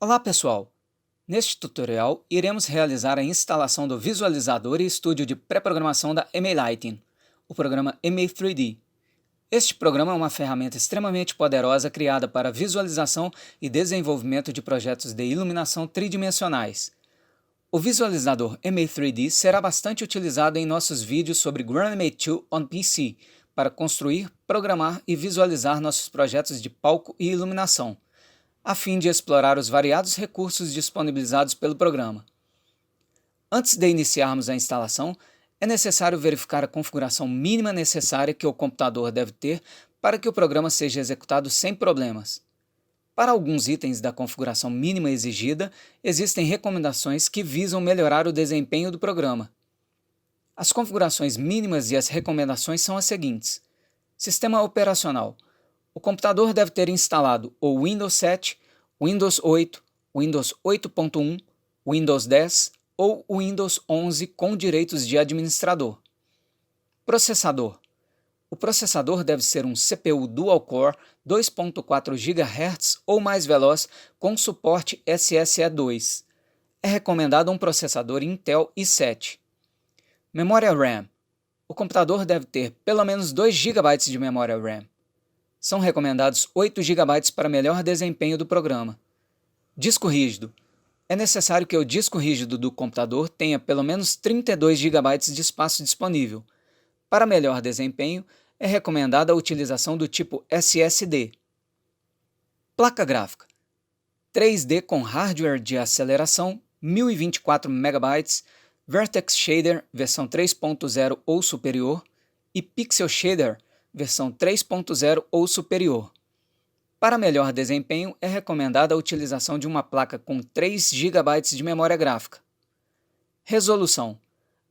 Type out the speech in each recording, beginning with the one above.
Olá pessoal! Neste tutorial, iremos realizar a instalação do visualizador e estúdio de pré-programação da Emelighting, o programa EMEI3D. Este programa é uma ferramenta extremamente poderosa criada para visualização e desenvolvimento de projetos de iluminação tridimensionais. O visualizador EMEI3D será bastante utilizado em nossos vídeos sobre GrandMA 2 on PC, para construir, programar e visualizar nossos projetos de palco e iluminação, a fim de explorar os variados recursos disponibilizados pelo programa. Antes de iniciarmos a instalação, é necessário verificar a configuração mínima necessária que o computador deve ter para que o programa seja executado sem problemas. Para alguns itens da configuração mínima exigida, existem recomendações que visam melhorar o desempenho do programa. As configurações mínimas e as recomendações são as seguintes: Sistema operacional. O computador deve ter instalado o Windows 7, Windows 8, Windows 8.1, Windows 10 ou Windows 11 com direitos de administrador. Processador. O processador deve ser um CPU dual-core 2.4 GHz ou mais veloz com suporte SSE2. É recomendado um processador Intel i7. Memória RAM. O computador deve ter pelo menos 2 GB de memória RAM. São recomendados 8 GB para melhor desempenho do programa. Disco rígido. É necessário que o disco rígido do computador tenha pelo menos 32 GB de espaço disponível. Para melhor desempenho, é recomendada a utilização do tipo SSD. Placa gráfica. 3D com hardware de aceleração, 1024 MB, Vertex Shader versão 3.0 ou superior e Pixel Shader versão 3.0 ou superior. Para melhor desempenho, é recomendada a utilização de uma placa com 3 GB de memória gráfica. Resolução.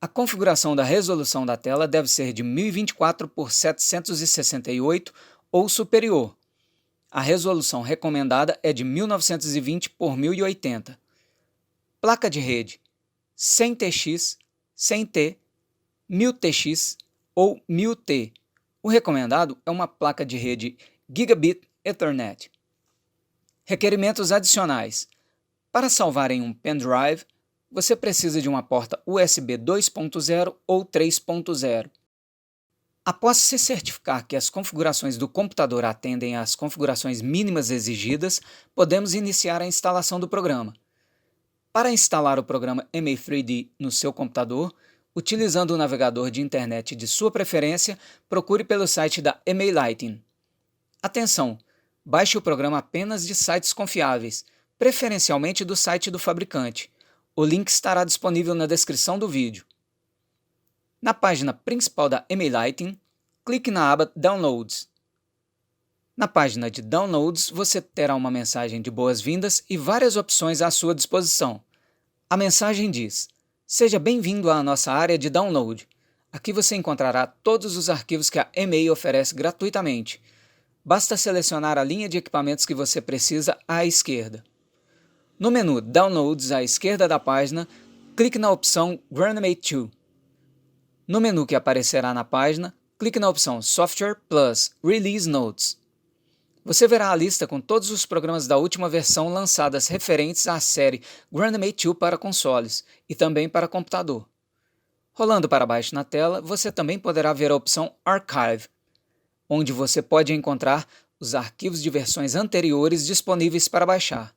A configuração da resolução da tela deve ser de 1024 por 768 ou superior. A resolução recomendada é de 1920 por 1080. Placa de rede. 100TX, 100T, 1000TX ou 1000T. O recomendado é uma placa de rede Gigabit Ethernet. Requerimentos adicionais. Para salvar em um pendrive, você precisa de uma porta USB 2.0 ou 3.0. Após se certificar que as configurações do computador atendem às configurações mínimas exigidas, podemos iniciar a instalação do programa. Para instalar o programa EMEI3D no seu computador, utilizando o navegador de internet de sua preferência, procure pelo site da Emelighting. Atenção! Baixe o programa apenas de sites confiáveis, preferencialmente do site do fabricante. O link estará disponível na descrição do vídeo. Na página principal da Emelighting, clique na aba Downloads. Na página de Downloads, você terá uma mensagem de boas-vindas e várias opções à sua disposição. A mensagem diz: seja bem-vindo à nossa área de download. Aqui você encontrará todos os arquivos que a EMEI oferece gratuitamente. Basta selecionar a linha de equipamentos que você precisa à esquerda. No menu Downloads à esquerda da página, clique na opção GrandMA 2. No menu que aparecerá na página, clique na opção Software Plus Release Notes. Você verá a lista com todos os programas da última versão lançadas referentes à série GrandMA 2 para consoles e também para computador. Rolando para baixo na tela, você também poderá ver a opção Archive, onde você pode encontrar os arquivos de versões anteriores disponíveis para baixar.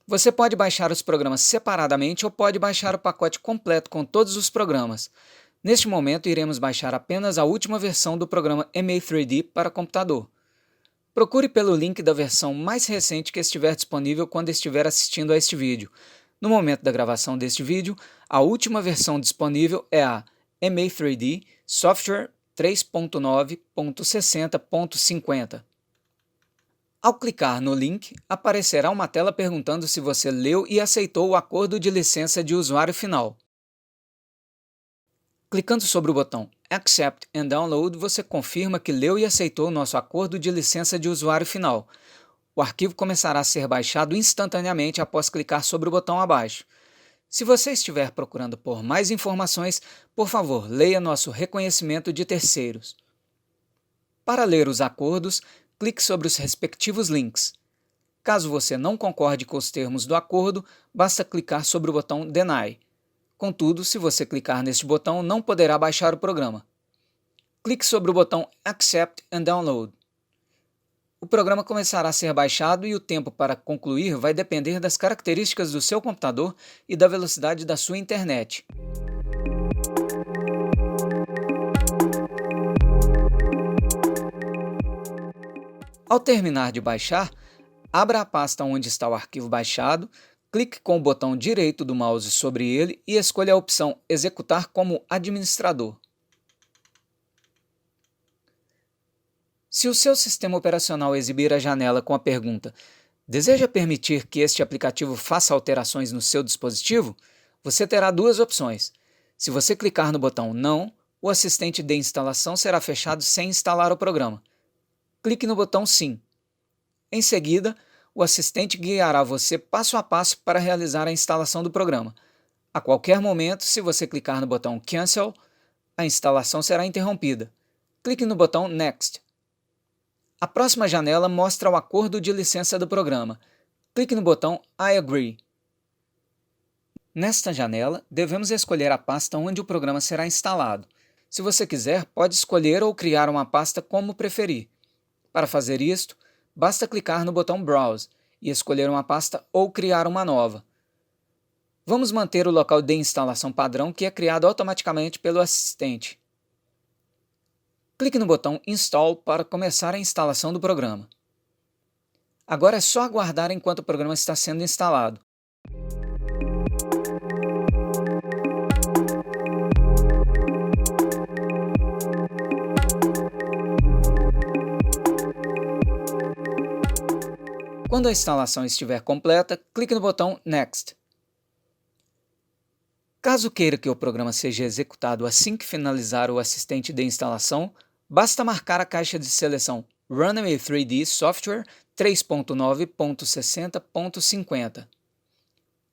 Você pode baixar os programas separadamente ou pode baixar o pacote completo com todos os programas. Neste momento, iremos baixar apenas a última versão do programa EMEI3D para computador. Procure pelo link da versão mais recente que estiver disponível quando estiver assistindo a este vídeo. No momento da gravação deste vídeo, a última versão disponível é a EMEI3D Software 3.9.60.50. Ao clicar no link, aparecerá uma tela perguntando se você leu e aceitou o acordo de licença de usuário final. Clicando sobre o botão Accept and Download, você confirma que leu e aceitou o nosso acordo de licença de usuário final. O arquivo começará a ser baixado instantaneamente após clicar sobre o botão abaixo. Se você estiver procurando por mais informações, por favor, leia nosso reconhecimento de terceiros. Para ler os acordos, clique sobre os respectivos links. Caso você não concorde com os termos do acordo, basta clicar sobre o botão Deny. Contudo, se você clicar neste botão, não poderá baixar o programa. Clique sobre o botão Accept and Download. O programa começará a ser baixado e o tempo para concluir vai depender das características do seu computador e da velocidade da sua internet. Ao terminar de baixar, abra a pasta onde está o arquivo baixado, clique com o botão direito do mouse sobre ele e escolha a opção Executar como administrador. Se o seu sistema operacional exibir a janela com a pergunta "Deseja permitir que este aplicativo faça alterações no seu dispositivo?", você terá duas opções. Se você clicar no botão Não, o assistente de instalação será fechado sem instalar o programa. Clique no botão Sim. Em seguida, o assistente guiará você passo a passo para realizar a instalação do programa. A qualquer momento, se você clicar no botão Cancel, a instalação será interrompida. Clique no botão Next. A próxima janela mostra o acordo de licença do programa. Clique no botão I agree. Nesta janela, devemos escolher a pasta onde o programa será instalado. Se você quiser, pode escolher ou criar uma pasta como preferir. Para fazer isto, basta clicar no botão Browse e escolher uma pasta ou criar uma nova. Vamos manter o local de instalação padrão que é criado automaticamente pelo assistente. Clique no botão Install para começar a instalação do programa. Agora é só aguardar enquanto o programa está sendo instalado. Quando a instalação estiver completa, clique no botão Next. Caso queira que o programa seja executado assim que finalizar o assistente de instalação, basta marcar a caixa de seleção Run MA3D Software 3.9.60.50.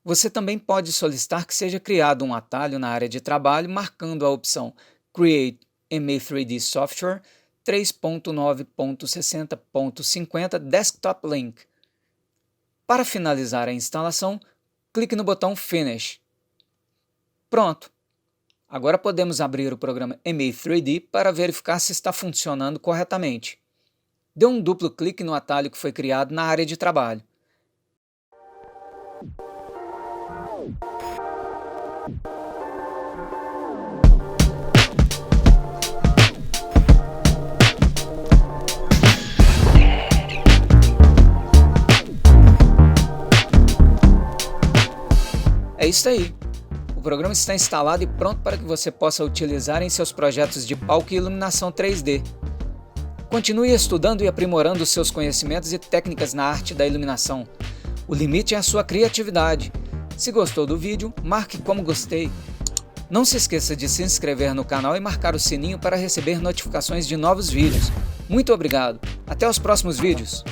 Você também pode solicitar que seja criado um atalho na área de trabalho marcando a opção Create MA3D Software 3.9.60.50 Desktop Link. Para finalizar a instalação, clique no botão Finish. Pronto! Agora podemos abrir o programa MA3D para verificar se está funcionando corretamente. Dê um duplo clique no atalho que foi criado na área de trabalho. É isso aí! O programa está instalado e pronto para que você possa utilizar em seus projetos de palco e iluminação 3D. Continue estudando e aprimorando seus conhecimentos e técnicas na arte da iluminação. O limite é a sua criatividade. Se gostou do vídeo, marque como gostei. Não se esqueça de se inscrever no canal e marcar o sininho para receber notificações de novos vídeos. Muito obrigado! Até os próximos vídeos!